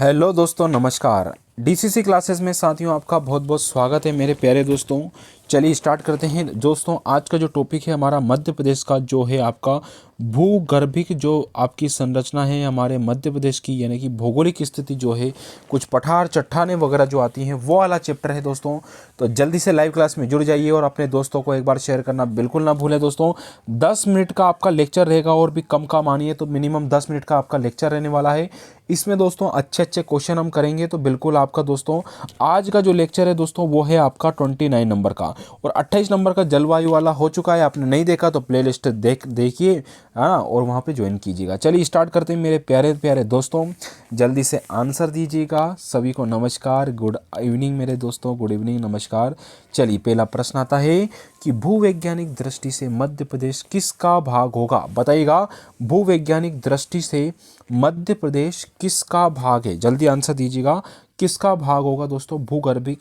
Hello दोस्तों, नमस्कार। DCC classes में साथियों आपका बहुत बहुत स्वागत है मेरे प्यारे दोस्तों। चलिए स्टार्ट करते हैं दोस्तों। आज का जो टॉपिक है हमारा मध्य प्रदेश का जो है आपका भूगर्भिक जो आपकी संरचना है हमारे मध्य प्रदेश की, यानी कि भौगोलिक स्थिति जो है, कुछ पठार चट्टानें वगैरह जो आती हैं वो वाला चैप्टर है दोस्तों। तो जल्दी से लाइव क्लास में जुड़ जाइए और अपने दोस्तों को एक बार शेयर करना बिल्कुल ना भूलें दोस्तों। 10 मिनट का आपका लेक्चर रहेगा और भी कम का मानिए तो मिनिमम 10 मिनट का आपका लेक्चर रहने वाला है। इसमें दोस्तों अच्छे अच्छे क्वेश्चन हम करेंगे। तो बिल्कुल आपका दोस्तों आज का जो लेक्चर है दोस्तों वो है आपका 29 नंबर का, और 28 नंबर का जलवायु वाला हो चुका है। आपने नहीं देखा तो प्लेलिस्ट देखिए, है ना, और वहाँ पे ज्वाइन कीजिएगा। चलिए स्टार्ट करते हैं मेरे प्यारे प्यारे दोस्तों। जल्दी से आंसर दीजिएगा। सभी को नमस्कार, गुड इवनिंग मेरे दोस्तों, गुड इवनिंग, नमस्कार। चलिए पहला प्रश्न आता है कि भूवैज्ञानिक दृष्टि से मध्य प्रदेश किसका भाग होगा? बताइएगा, भूवैज्ञानिक दृष्टि से मध्य प्रदेश किसका भाग है? जल्दी आंसर दीजिएगा, किसका भाग होगा दोस्तों?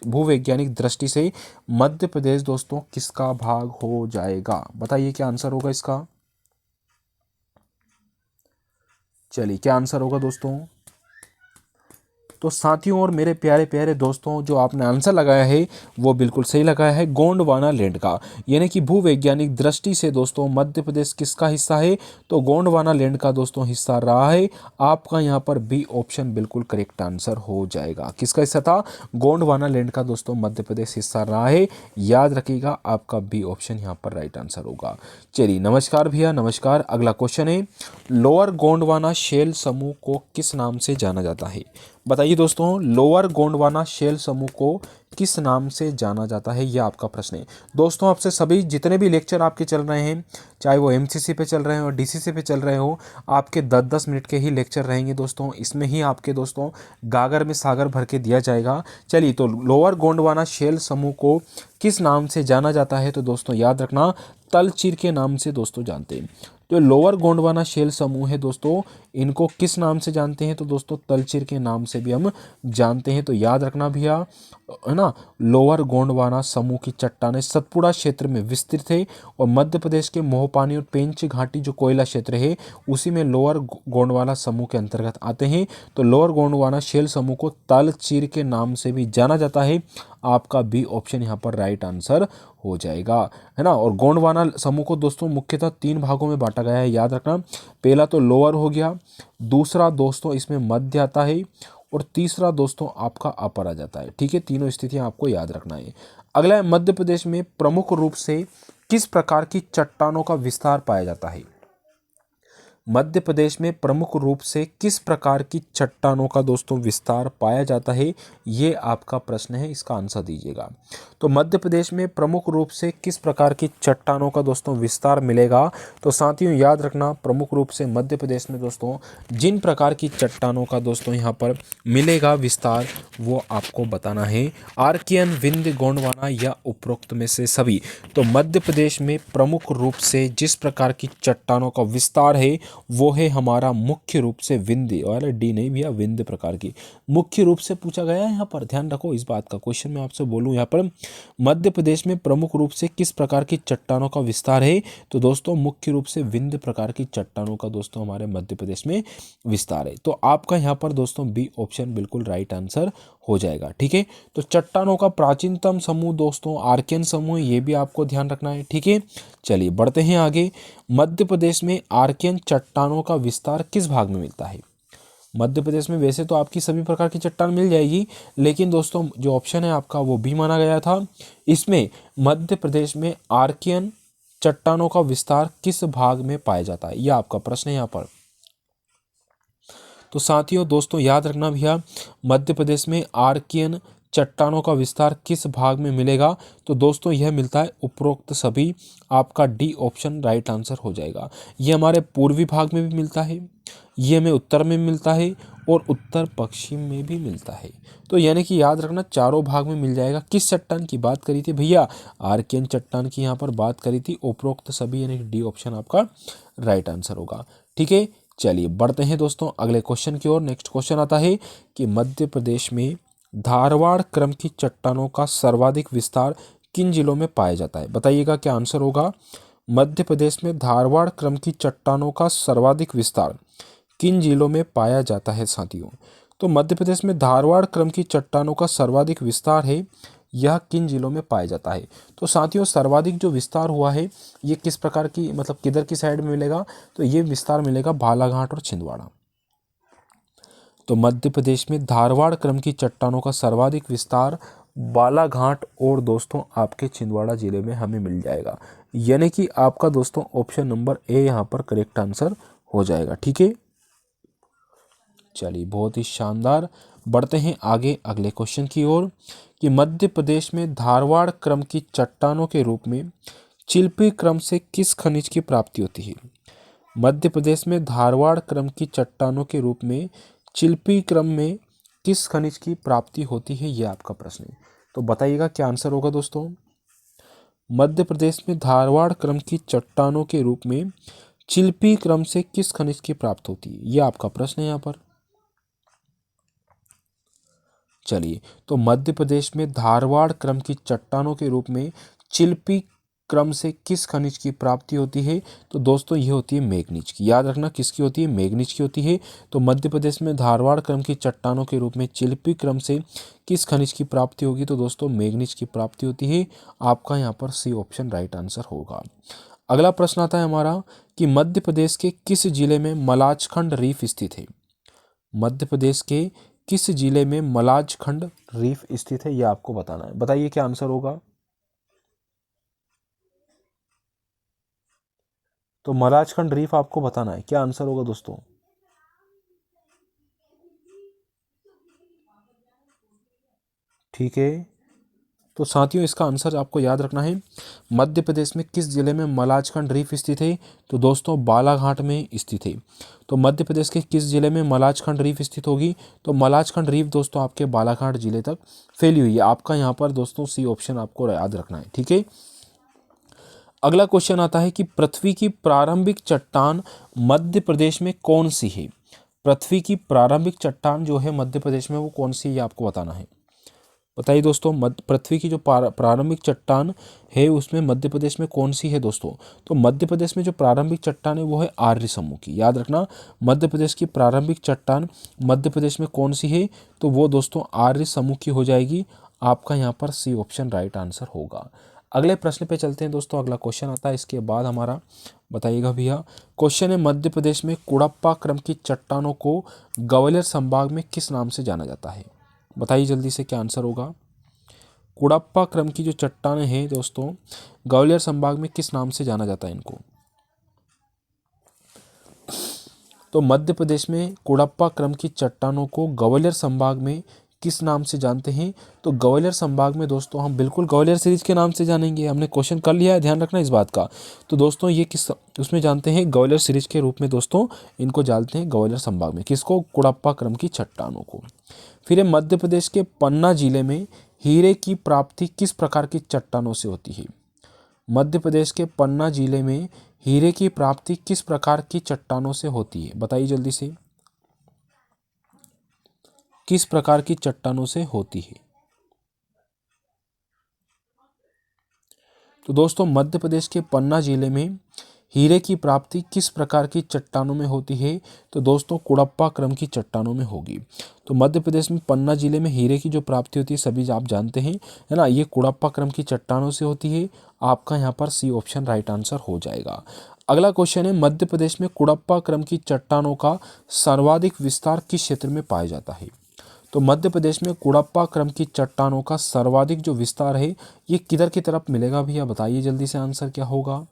भूवैज्ञानिक दृष्टि से मध्य प्रदेश दोस्तों किसका भाग हो जाएगा? बताइए क्या आंसर होगा इसका। चलिए क्या आंसर होगा दोस्तों? तो साथियों और मेरे प्यारे प्यारे दोस्तों, जो आपने आंसर लगाया है वो बिल्कुल सही लगाया है, गोंडवाना लैंड का। यानी कि भूवैज्ञानिक दृष्टि से दोस्तों मध्य प्रदेश किसका हिस्सा है? तो गोंडवाना लैंड का दोस्तों हिस्सा रहा है। आपका यहाँ पर बी ऑप्शन बिल्कुल करेक्ट आंसर हो जाएगा। किसका हिस्सा था? गोंडवाना लैंड का दोस्तों मध्य प्रदेश हिस्सा रहा है। याद रखिएगा, आपका बी ऑप्शन यहाँ पर राइट आंसर होगा। चलिए नमस्कार भैया, नमस्कार। अगला क्वेश्चन है, लोअर गोंडवाना शेल समूह को किस नाम से जाना जाता है? बताइए दोस्तों, लोअर गोंडवाना शेल समूह को किस नाम से जाना जाता है? यह आपका प्रश्न है दोस्तों। आपसे सभी जितने भी लेक्चर आपके चल रहे हैं, चाहे वो एमसीसी पे चल रहे हो और डीसीसी पे चल रहे हो, आपके 10-10 मिनट के ही लेक्चर रहेंगे दोस्तों। इसमें ही आपके दोस्तों गागर में सागर भर के दिया जाएगा। चलिए, तो लोअर गोंडवाना शेल समूह को किस नाम से जाना जाता है? तो दोस्तों याद रखना, तलचीर के नाम से दोस्तों जानते हैं। तो लोअर गोंडवाना शेल समूह है दोस्तों, इनको किस नाम से जानते हैं? तो दोस्तों तलचीर के नाम से भी हम जानते हैं। तो याद रखना भैया, है ना, लोअर गोंडवाना समूह की चट्टानें सतपुड़ा क्षेत्र में विस्तृत है, और मध्य प्रदेश के मोहपानी और पेंच घाटी जो कोयला क्षेत्र है उसी में लोअर गोंडवाना समूह के अंतर्गत आते हैं। तो लोअर गोंडवाना शेल समूह को तलचीर के नाम से भी जाना जाता है। आपका बी ऑप्शन यहाँ पर राइट आंसर हो जाएगा, है ना। और गोंडवाना समूह को दोस्तों मुख्यतः 3 भागों में बांटा गया है, याद रखना। पहला तो लोअर हो गया, दूसरा दोस्तों इसमें मध्य आता है, और तीसरा दोस्तों आपका अपर आ जाता है। ठीक है, तीनों स्थितियां आपको याद रखना है। अगला है, मध्य प्रदेश में प्रमुख रूप से किस प्रकार की चट्टानों का विस्तार पाया जाता है? मध्य प्रदेश में प्रमुख रूप से किस प्रकार की चट्टानों का दोस्तों विस्तार पाया जाता है? ये आपका प्रश्न है, इसका आंसर दीजिएगा। तो मध्य प्रदेश में प्रमुख रूप से किस प्रकार की चट्टानों का दोस्तों विस्तार मिलेगा? तो साथियों याद रखना, प्रमुख रूप से मध्य प्रदेश में दोस्तों जिन प्रकार की चट्टानों का दोस्तों यहाँ पर मिलेगा विस्तार, वो आपको बताना है। आर्कियन, विंध्य, गोंडवाना या उपरोक्त में से सभी। तो मध्य प्रदेश में प्रमुख रूप से जिस प्रकार की चट्टानों का विस्तार है वो है हमारा मुख्य रूप से विंध्य, और डी नहीं भैया, विंध्य प्रकार की मुख्य रूप से पूछा गया है। यहाँ पर ध्यान रखो इस बात का, क्वेश्चन मैं आपसे बोलूँ यहाँ पर, मध्य प्रदेश में प्रमुख रूप से किस प्रकार की चट्टानों का विस्तार है? तो दोस्तों मुख्य रूप से विंध्य प्रकार की चट्टानों का दोस्तों हमारे मध्य प्रदेश में विस्तार है। तो आपका यहाँ पर दोस्तों बी ऑप्शन बिल्कुल राइट आंसर हो जाएगा। ठीक है, तो चट्टानों का प्राचीनतम समूह दोस्तों आर्कियन समूह, ये भी आपको ध्यान रखना है। ठीक है, चलिए बढ़ते हैं आगे। मध्य प्रदेश में आर्कियन चट्टानों का विस्तार किस भाग में मिलता है? मध्य प्रदेश में वैसे तो आपकी सभी प्रकार की चट्टान मिल जाएगी, लेकिन दोस्तों जो ऑप्शन है आपका वो भी माना गया था। इसमें मध्य प्रदेश में आर्कियन चट्टानों का विस्तार किस भाग में पाया जाता है? यह आपका प्रश्न है यहाँ पर। तो साथियों दोस्तों याद रखना भैया, मध्य प्रदेश में आर्कियन चट्टानों का विस्तार किस भाग में मिलेगा? तो दोस्तों यह मिलता है उपरोक्त सभी। आपका डी ऑप्शन राइट आंसर हो जाएगा। ये हमारे पूर्वी भाग में भी मिलता है, ये हमें उत्तर में मिलता है, और उत्तर पश्चिम में भी मिलता है। तो यानी कि याद रखना चारों भाग में मिल जाएगा। किस चट्टान की बात करी थी भैया? आर्कियन चट्टान की यहाँ पर बात करी थी। उपरोक्त सभी यानी कि डी ऑप्शन आपका राइट आंसर होगा। ठीक है, चलिए बढ़ते हैं दोस्तों अगले क्वेश्चन की ओर। नेक्स्ट क्वेश्चन आता है कि मध्य प्रदेश में धारवाड़ क्रम की चट्टानों का सर्वाधिक विस्तार किन जिलों में पाया जाता है? बताइएगा क्या आंसर होगा। मध्य प्रदेश में धारवाड़ क्रम की चट्टानों का सर्वाधिक विस्तार किन जिलों में पाया जाता है साथियों? तो मध्य प्रदेश में धारवाड़ क्रम की चट्टानों का सर्वाधिक विस्तार है, यह किन जिलों में पाया जाता है? तो साथियों सर्वाधिक जो विस्तार हुआ है ये किस प्रकार की मतलब किधर की साइड में मिलेगा? तो ये विस्तार मिलेगा बालाघाट और छिंदवाड़ा। तो मध्य प्रदेश में धारवाड़ क्रम की चट्टानों का सर्वाधिक विस्तार बालाघाट और दोस्तों आपके छिंदवाड़ा जिले में हमें मिल जाएगा, यानी कि आपका दोस्तों ऑप्शन नंबर ए यहाँ पर करेक्ट आंसर हो जाएगा। ठीक है, चलिए बहुत ही शानदार। बढ़ते हैं आगे अगले क्वेश्चन की ओर कि मध्य प्रदेश में धारवाड़ क्रम की चट्टानों के रूप में चिल्पी क्रम से किस खनिज की प्राप्ति होती है? मध्य प्रदेश में धारवाड़ क्रम की चट्टानों के रूप में चिल्पी क्रम में किस खनिज की प्राप्ति होती है, यह आपका प्रश्न है। तो बताइएगा क्या आंसर होगा दोस्तों। मध्य प्रदेश में धारवाड़ क्रम की चट्टानों के रूप में चिल्पी क्रम से किस खनिज की प्राप्ति होती है, यह आपका प्रश्न है यहाँ पर। चलिए, तो मध्य प्रदेश में धारवाड़ क्रम की चट्टानों के रूप में चिल्पी क्रम से किस खनिज की प्राप्ति होती है? तो दोस्तों ये होती है मैग्नीज की। याद रखना किसकी होती है? मैग्नीज की होती है। तो मध्य प्रदेश में धारवाड़ क्रम की चट्टानों के रूप में चिल्पी क्रम से किस खनिज की प्राप्ति होगी? तो दोस्तों मैग्नीज की प्राप्ति होती है। आपका यहाँ पर सी ऑप्शन राइट आंसर होगा। अगला प्रश्न आता है हमारा कि मध्य प्रदेश के किस जिले में मलाजखंड रीफ स्थित है? मध्य प्रदेश के किस जिले में मलाजखंड रीफ स्थित है, यह आपको बताना है। बताइए क्या आंसर होगा। तो मलाजखंड रीफ आपको बताना है, क्या आंसर होगा दोस्तों। ठीक है, तो साथियों इसका आंसर आपको याद रखना है। मध्य प्रदेश में किस जिले में मलाजखंड रीफ स्थित है? तो दोस्तों बालाघाट में स्थित है। तो मध्य प्रदेश के किस जिले में मलाजखंड रीफ स्थित होगी? तो मलाजखंड रीफ दोस्तों आपके बालाघाट जिले तक फैली हुई है। आपका यहाँ पर दोस्तों सी ऑप्शन आपको याद रखना है। ठीक है, अगला क्वेश्चन आता है कि पृथ्वी की प्रारंभिक चट्टान मध्य प्रदेश में कौन सी है? पृथ्वी की प्रारंभिक चट्टान जो है मध्य प्रदेश में वो कौन सी है, ये आपको बताना है। बताइए दोस्तों, मध्य पृथ्वी की जो प्रारंभिक चट्टान है उसमें मध्य प्रदेश में कौन सी है दोस्तों? तो मध्य प्रदेश में जो प्रारंभिक चट्टान है वो है आर्य समूह की। याद रखना मध्य प्रदेश की प्रारंभिक चट्टान मध्य प्रदेश में कौन सी है? तो वो दोस्तों आर्य समूह की हो जाएगी। आपका यहाँ पर सी ऑप्शन राइट आंसर होगा। अगले प्रश्न पे चलते हैं दोस्तों। अगला क्वेश्चन आता है इसके बाद हमारा, बताइएगा भैया। क्वेश्चन है मध्य प्रदेश में कुड़प्पा क्रम की चट्टानों को ग्वालियर संभाग में किस नाम से जाना जाता है? बताइए जल्दी से क्या आंसर होगा। कुड़प्पा क्रम की जो चट्टानें हैं दोस्तों ग्वालियर संभाग में किस नाम से जाना जाता है इनको? तो मध्य प्रदेश में कुड़प्पा क्रम की चट्टानों को ग्वालियर संभाग में किस नाम से जानते हैं? तो ग्वालियर संभाग में दोस्तों हम बिल्कुल ग्वालियर सीरीज के नाम से जानेंगे। हमने क्वेश्चन कर लिया है, ध्यान रखना इस बात का। तो दोस्तों ये किस उसमें जानते हैं? ग्वालियर सीरीज के रूप में दोस्तों इनको जानते हैं ग्वालियर संभाग में। किसको? कुड़प्पा क्रम की चट्टानों को। फिर मध्य प्रदेश के पन्ना जिले में हीरे की प्राप्ति किस प्रकार की चट्टानों से होती है? मध्य प्रदेश के पन्ना जिले में हीरे की प्राप्ति किस प्रकार की चट्टानों से होती है? बताइए जल्दी से, किस प्रकार की चट्टानों से होती है? तो दोस्तों मध्य प्रदेश के पन्ना जिले में हीरे की प्राप्ति किस प्रकार की चट्टानों में होती है? तो दोस्तों कुड़प्पा क्रम की चट्टानों में होगी। तो मध्य प्रदेश में पन्ना जिले में हीरे की जो प्राप्ति होती है सभी आप जानते हैं, है ना, ये कुड़प्पा क्रम की चट्टानों से होती है। आपका यहाँ पर सी ऑप्शन राइट आंसर हो जाएगा। अगला क्वेश्चन है मध्य प्रदेश में कुड़प्पा क्रम की चट्टानों का सर्वाधिक विस्तार किस क्षेत्र में पाया जाता है? तो मध्य प्रदेश में कुड़प्पा क्रम की चट्टानों का सर्वाधिक जो विस्तार है ये किधर की तरफ मिलेगा भैया? बताइए जल्दी से आंसर क्या होगा।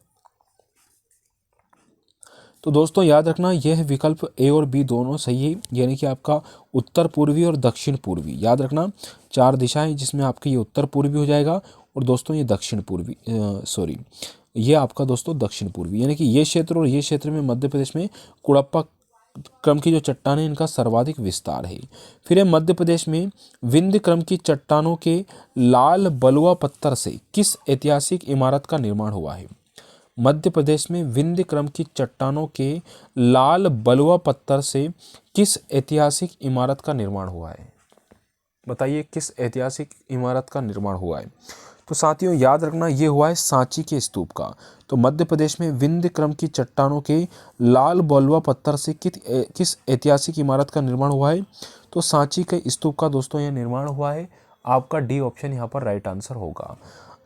तो दोस्तों याद रखना यह विकल्प ए और बी दोनों सही है, यानी कि आपका उत्तर पूर्वी और दक्षिण पूर्वी। याद रखना 4 दिशाएं जिसमें आपकी ये उत्तर पूर्वी हो जाएगा और दोस्तों ये दक्षिण पूर्वी ये आपका दोस्तों दक्षिण पूर्वी, यानी कि ये क्षेत्र और ये क्षेत्र में मध्य प्रदेश में कुड़प्पा क्रम की जो चट्टानें इनका सर्वाधिक विस्तार है। फिर है मध्य प्रदेश में विंध्य क्रम की चट्टानों के लाल बलुआ पत्थर से किस ऐतिहासिक इमारत का निर्माण हुआ है? मध्य प्रदेश में विंध्य क्रम की चट्टानों के लाल बलुआ पत्थर से किस ऐतिहासिक इमारत का निर्माण हुआ है? बताइए किस ऐतिहासिक इमारत का निर्माण हुआ है? तो साथियों याद रखना ये हुआ है सांची के स्तूप का। तो मध्य प्रदेश में विंध्य क्रम की चट्टानों के लाल बलुआ पत्थर से किस ऐतिहासिक इमारत का निर्माण हुआ है? तो सांची के स्तूप का दोस्तों यह निर्माण हुआ है। आपका डी ऑप्शन यहाँ पर राइट आंसर होगा।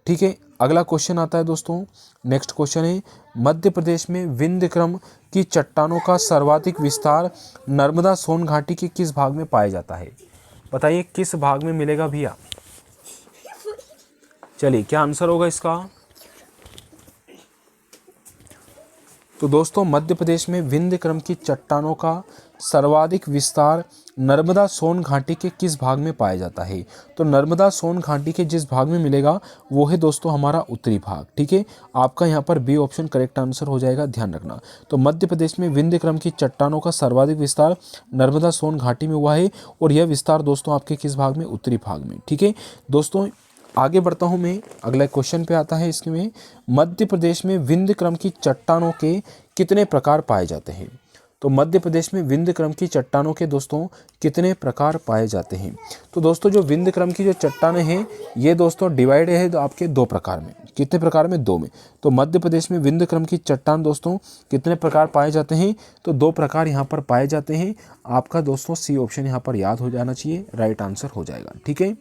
ठीक है, अगला क्वेश्चन आता है दोस्तों। नेक्स्ट क्वेश्चन है, मध्य प्रदेश में विंध्य क्रम की चट्टानों का सर्वाधिक विस्तार नर्मदा सोन घाटी के किस भाग में पाया जाता है? बताइए किस भाग में मिलेगा भैया? चलिए क्या आंसर होगा इसका? तो दोस्तों मध्य प्रदेश में विंध्य क्रम की चट्टानों का सर्वाधिक विस्तार नर्मदा सोन घाटी के किस भाग में पाया जाता है? तो नर्मदा सोन घाटी के जिस भाग में मिलेगा वो है दोस्तों हमारा उत्तरी भाग। ठीक है, आपका यहाँ पर बी ऑप्शन करेक्ट आंसर हो जाएगा, ध्यान रखना। तो मध्य प्रदेश में विंध्य क्रम की चट्टानों का सर्वाधिक विस्तार नर्मदा सोन घाटी में हुआ है और यह विस्तार दोस्तों आपके किस भाग में? उत्तरी भाग में। ठीक है दोस्तों, आगे बढ़ता हूँ मैं, अगला क्वेश्चन पे आता है इसमें, मध्य प्रदेश में विंध्य क्रम की चट्टानों के कितने प्रकार पाए जाते हैं? तो मध्य प्रदेश में विंध्य क्रम की चट्टानों के दोस्तों कितने प्रकार पाए जाते हैं? तो दोस्तों जो विंध्य क्रम की जो चट्टानें हैं ये दोस्तों डिवाइड है तो आपके दो प्रकार में। कितने प्रकार में? दो में। तो मध्य प्रदेश में विंध्य क्रम की चट्टान दोस्तों कितने प्रकार पाए जाते हैं? तो दो प्रकार यहाँ पर पाए जाते हैं। आपका दोस्तों सी ऑप्शन यहाँ पर याद हो जाना चाहिए, राइट आंसर हो जाएगा। ठीक है,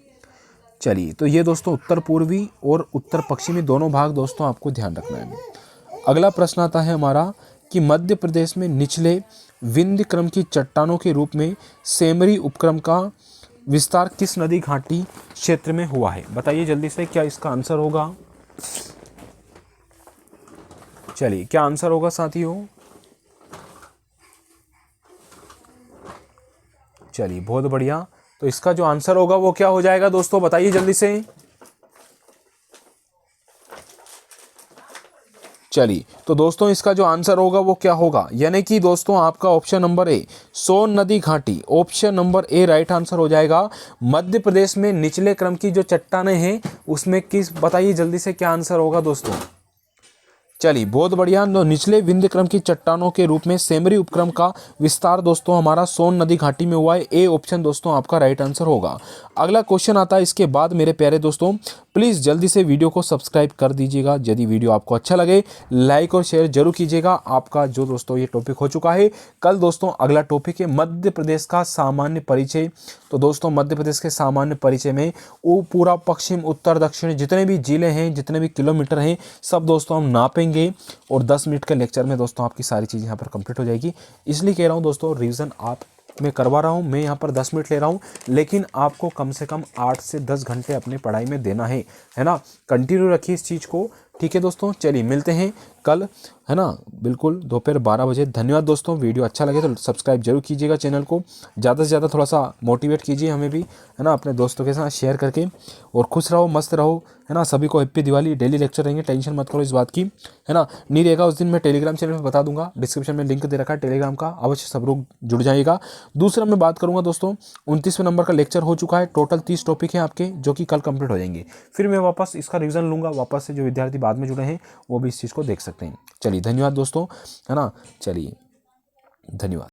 चलिए तो ये दोस्तों उत्तर पूर्वी और उत्तर पश्चिमी दोनों भाग दोस्तों आपको ध्यान रखना है। अगला प्रश्न आता है हमारा कि मध्य प्रदेश में निचले विंध्य क्रम की चट्टानों के रूप में सेमरी उपक्रम का विस्तार किस नदी घाटी क्षेत्र में हुआ है? बताइए जल्दी से क्या इसका आंसर होगा? चलिए क्या आंसर होगा साथियों? चलिए बहुत बढ़िया, तो इसका जो आंसर होगा वो क्या हो जाएगा दोस्तों? बताइए जल्दी से। चलिए तो दोस्तों इसका जो आंसर होगा वो क्या होगा? यानी कि दोस्तों आपका ऑप्शन नंबर ए सोन नदी घाटी, option number A right answer हो जाएगा। मध्य प्रदेश में निचले क्रम की जो चट्टानें हैं उसमें किस, बताइए जल्दी से क्या आंसर होगा दोस्तों? चलिए बहुत बढ़िया, तो निचले विंध्य क्रम की चट्टानों के रूप में सेमरी उपक्रम का विस्तार दोस्तों हमारा सोन नदी घाटी में हुआ है। ए ऑप्शन दोस्तों आपका राइट आंसर होगा। अगला क्वेश्चन आता है इसके बाद मेरे प्यारे दोस्तों, प्लीज़ जल्दी से वीडियो को सब्सक्राइब कर दीजिएगा। यदि वीडियो आपको अच्छा लगे लाइक और शेयर जरूर कीजिएगा। आपका जो दोस्तों ये टॉपिक हो चुका है, कल दोस्तों अगला टॉपिक है मध्य प्रदेश का सामान्य परिचय। तो दोस्तों मध्य प्रदेश के सामान्य परिचय में वो पूरा पश्चिम उत्तर दक्षिण जितने भी जिले हैं, जितने भी किलोमीटर हैं, सब दोस्तों हम नापेंगे और 10 मिनट के लेक्चर में दोस्तों आपकी सारी चीज़ें यहाँ पर कंप्लीट हो जाएगी। इसलिए कह रहा हूँ दोस्तों रिवीजन आप मैं करवा रहा हूँ, मैं यहाँ पर 10 मिनट ले रहा हूँ, लेकिन आपको कम से कम 8 से 10 घंटे अपनी पढ़ाई में देना है ना। कंटिन्यू रखिए इस चीज़ को। ठीक है दोस्तों, चलिए मिलते हैं कल, है ना, बिल्कुल दोपहर 12 बजे। धन्यवाद दोस्तों, वीडियो अच्छा लगे तो सब्सक्राइब जरूर कीजिएगा चैनल को, ज़्यादा से ज़्यादा थोड़ा सा मोटिवेट कीजिए हमें भी, है ना, अपने दोस्तों के साथ शेयर करके। और खुश रहो, मस्त रहो, है ना। सभी को हैप्पी दिवाली। डेली लेक्चर रहेंगे, टेंशन मत करो इस बात की, है ना। नहीं रहेगा उस दिन मैं टेलीग्राम चैनल पर बता दूंगा, डिस्क्रिप्शन में लिंक दे रखा है टेलीग्राम का, अवश्य सब लोग जुड़ जाइएगा। दूसरा मैं बात करूंगा दोस्तों 29वें नंबर का लेक्चर हो चुका है, टोटल 30 टॉपिक हैं आपके जो कि कल कंप्लीट हो जाएंगे। फिर मैं वापस इसका रिवीजन लूंगा, वापस से जो विद्यार्थी बाद में जुड़े हैं वो भी इस चीज़ को देख सकते हैं। चलिए धन्यवाद दोस्तों, है ना, चलिए धन्यवाद।